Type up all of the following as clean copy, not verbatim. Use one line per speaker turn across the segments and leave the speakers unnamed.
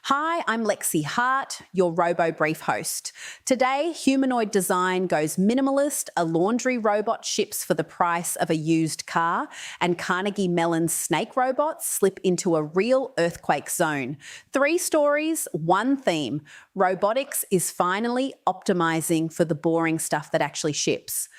Hi, I'm Lexi Hart, your RoboBrief host. Today, humanoid design goes minimalist, a laundry robot ships for the price of a used car, and Carnegie Mellon's snake robots slip into a real earthquake zone. 3 stories, 1 theme. Robotics is finally optimizing for the boring stuff that actually ships.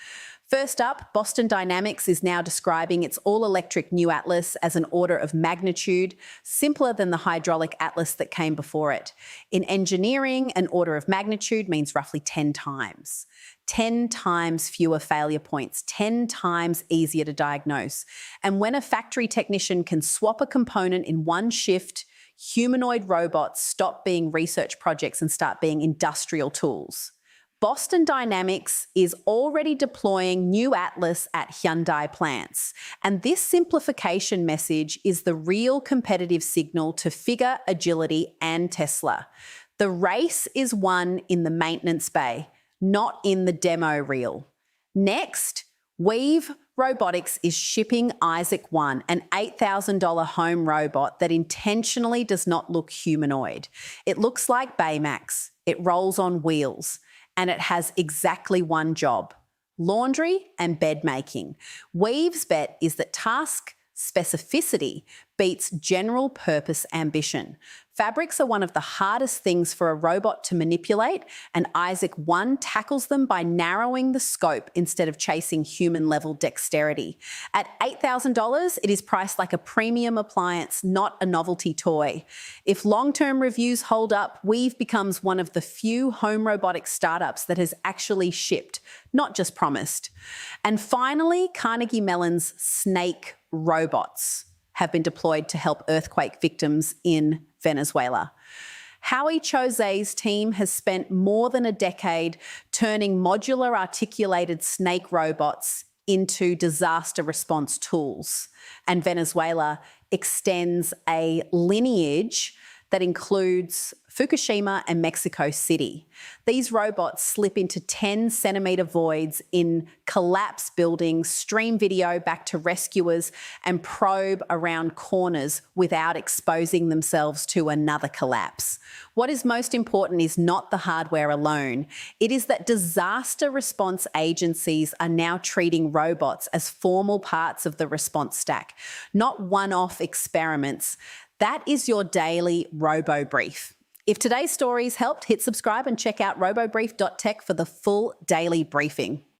First up, Boston Dynamics is now describing its all-electric new Atlas as an order of magnitude simpler than the hydraulic Atlas that came before it. In engineering, an order of magnitude means roughly 10 times. 10 times fewer failure points, 10 times easier to diagnose. And when a factory technician can swap a component in one shift, humanoid robots stop being research projects and start being industrial tools. Boston Dynamics is already deploying new Atlas at Hyundai plants, and this simplification message is the real competitive signal to Figure, Agility, and Tesla. The race is won in the maintenance bay, not in the demo reel. Next, Weave Robotics is shipping Isaac 1, an $8,000 home robot that intentionally does not look humanoid. It looks like Baymax. It rolls on wheels. And it has exactly one job: laundry and bed making. Weave's bet is that task specificity beats general purpose ambition. Fabrics are one of the hardest things for a robot to manipulate, and Isaac 1 tackles them by narrowing the scope instead of chasing human-level dexterity. At $8,000, it is priced like a premium appliance, not a novelty toy. If long-term reviews hold up, Weave becomes one of the few home robotics startups that has actually shipped, not just promised. And finally, Carnegie Mellon's snake robots have been deployed to help earthquake victims in Venezuela. Howie Chose's team has spent more than a decade turning modular articulated snake robots into disaster response tools. And Venezuela extends a lineage that includes Fukushima and Mexico City. These robots slip into 10-centimetre voids in collapsed buildings, stream video back to rescuers, and probe around corners without exposing themselves to another collapse. What is most important is not the hardware alone. It is that disaster response agencies are now treating robots as formal parts of the response stack, not one-off experiments. That is your daily RoboBrief. If today's stories helped, hit subscribe and check out robobrief.tech for the full daily briefing.